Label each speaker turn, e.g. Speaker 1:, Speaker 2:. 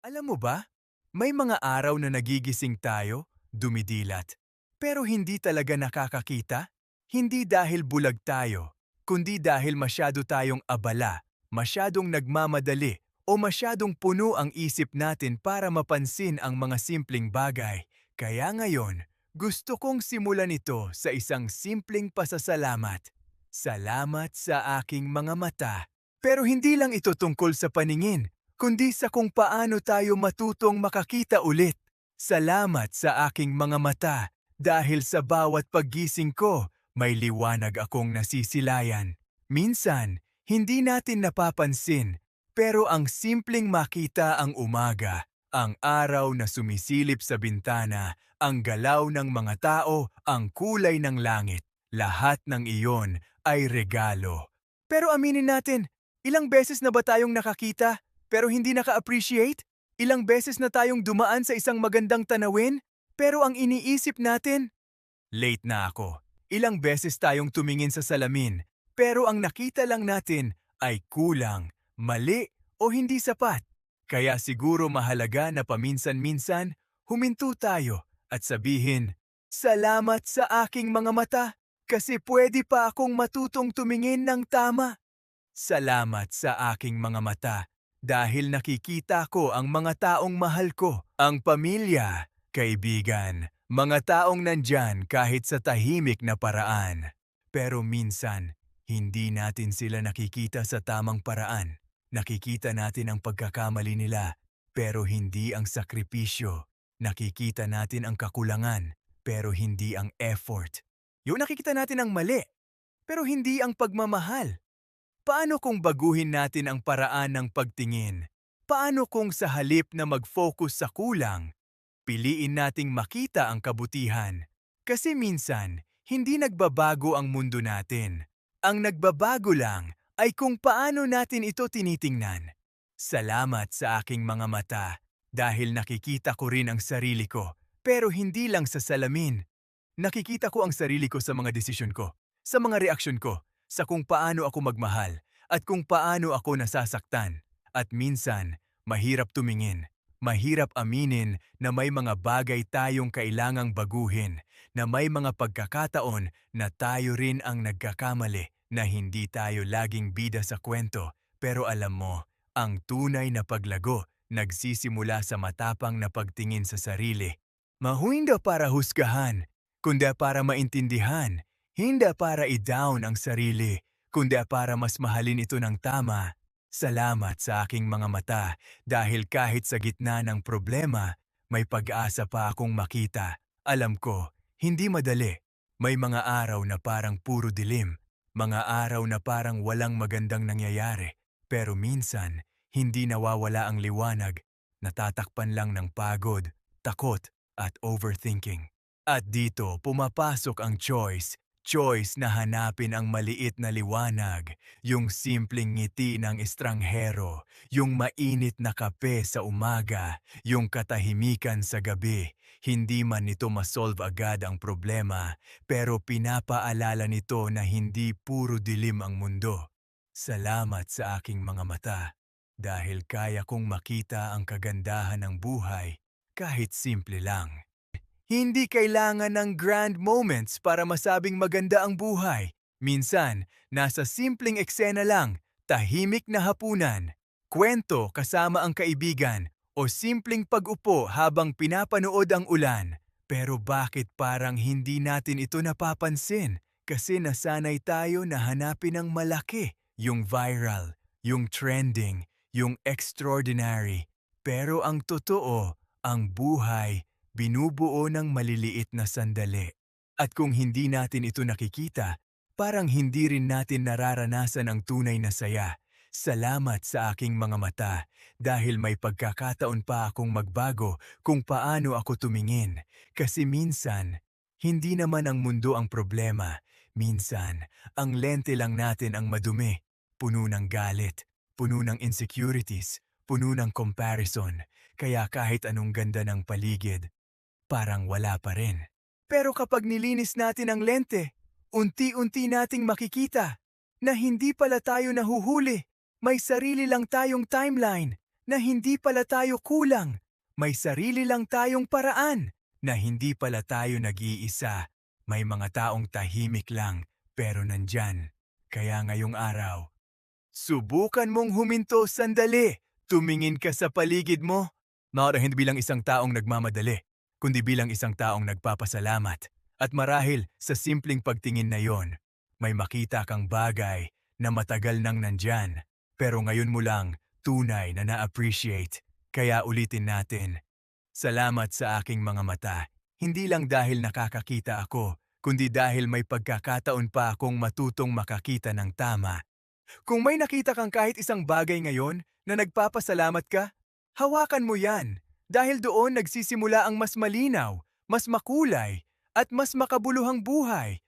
Speaker 1: Alam mo ba, may mga araw na nagigising tayo, dumidilat. Pero hindi talaga nakakakita. Hindi dahil bulag tayo, kundi dahil masyado tayong abala, masyadong nagmamadali, o masyadong puno ang isip natin para mapansin ang mga simpleng bagay. Kaya ngayon, gusto kong simulan ito sa isang simpleng pasasalamat. Salamat sa aking mga mata. Pero hindi lang ito tungkol sa paningin, kundi sa kung paano tayo matutong makakita ulit. Salamat sa aking mga mata dahil sa bawat paggising ko, may liwanag akong nasisilayan. Minsan, hindi natin napapansin, pero ang simpleng makita ang umaga, ang araw na sumisilip sa bintana, ang galaw ng mga tao, ang kulay ng langit, lahat ng iyon ay regalo. Pero aminin natin, ilang beses na ba tayong nakakita pero hindi naka-appreciate? Ilang beses na tayong dumaan sa isang magandang tanawin, pero ang iniisip natin, late na ako. Ilang beses tayong tumingin sa salamin, pero ang nakita lang natin ay kulang, mali o hindi sapat. Kaya siguro mahalaga na paminsan-minsan, huminto tayo at sabihin, salamat sa aking mga mata, kasi pwede pa akong matutong tumingin ng tama. Salamat sa aking mga mata dahil nakikita ko ang mga taong mahal ko, ang pamilya, kaibigan, mga taong nandyan kahit sa tahimik na paraan. Pero minsan, hindi natin sila nakikita sa tamang paraan. Nakikita natin ang pagkakamali nila, pero hindi ang sakripisyo. Nakikita natin ang kakulangan, pero hindi ang effort. Yung nakikita natin ang mali, pero hindi ang pagmamahal. Paano kung baguhin natin ang paraan ng pagtingin? Paano kung sa halip na mag-focus sa kulang, piliin nating makita ang kabutihan? Kasi minsan, hindi nagbabago ang mundo natin. Ang nagbabago lang ay kung paano natin ito tinitingnan. Salamat sa aking mga mata dahil nakikita ko rin ang sarili ko, pero hindi lang sa salamin. Nakikita ko ang sarili ko sa mga desisyon ko, sa mga reaksyon ko, sa kung paano ako magmahal, at kung paano ako nasasaktan. At minsan, mahirap tumingin, mahirap aminin na may mga bagay tayong kailangang baguhin, na may mga pagkakataon na tayo rin ang nagkakamali, na hindi tayo laging bida sa kwento. Pero alam mo, ang tunay na paglago nagsisimula sa matapang na pagtingin sa sarili. Mahuinda para husgahan, kundi para maintindihan, hindi para i-down ang sarili, kundi para mas mahalin ito ng tama. Salamat sa aking mga mata dahil kahit sa gitna ng problema, may pag-asa pa akong makita. Alam ko, hindi madali. May mga araw na parang puro dilim, mga araw na parang walang magandang nangyayari. Pero minsan, hindi nawawala ang liwanag, natatakpan lang ng pagod, takot, at overthinking. At dito pumapasok ang choice na hanapin ang maliit na liwanag, yung simpleng ngiti ng estranghero, yung mainit na kape sa umaga, yung katahimikan sa gabi. Hindi man nito masolve agad ang problema, pero pinapaalala nito na hindi puro dilim ang mundo. Salamat sa aking mga mata, dahil kaya kong makita ang kagandahan ng buhay kahit simple lang. Hindi kailangan ng grand moments para masabing maganda ang buhay. Minsan, nasa simpleng eksena lang, tahimik na hapunan, kwento kasama ang kaibigan, o simpleng pag-upo habang pinapanood ang ulan. Pero bakit parang hindi natin ito napapansin? Kasi nasanay tayo na hanapin ang malaki, yung viral, yung trending, yung extraordinary. Pero ang totoo, ang buhay, binubuo ng maliliit na sandali. At kung hindi natin ito nakikita, parang hindi rin natin nararanasan ang tunay na saya. Salamat sa aking mga mata dahil may pagkakataon pa akong magbago kung paano ako tumingin. Kasi minsan, hindi naman ang mundo ang problema. Minsan, ang lente lang natin ang madumi, puno ng galit, puno ng insecurities, puno ng comparison. Kaya kahit anong ganda ng paligid, parang wala pa rin. Pero kapag nilinis natin ang lente, unti-unti nating makikita na hindi pala tayo nahuhuli. May sarili lang tayong timeline. na hindi pala tayo kulang. May sarili lang tayong paraan na hindi pala tayo nag-iisa. May mga taong tahimik lang pero nandyan. Kaya ngayong araw, subukan mong huminto sandali. Tumingin ka sa paligid mo. Hindi bilang isang taong nagmamadali, kundi bilang isang taong nagpapasalamat. At marahil sa simpleng pagtingin na yon, may makita kang bagay na matagal nang nandyan. Pero ngayon mo lang tunay na na-appreciate. Kaya ulitin natin. Salamat sa aking mga mata. Hindi lang dahil nakakakita ako, kundi dahil may pagkakataon pa akong matutong makakita ng tama. Kung may nakita kang kahit isang bagay ngayon na nagpapasalamat ka, hawakan mo yan. Dahil doon nagsisimula ang mas malinaw, mas makulay, at mas makabuluhang buhay.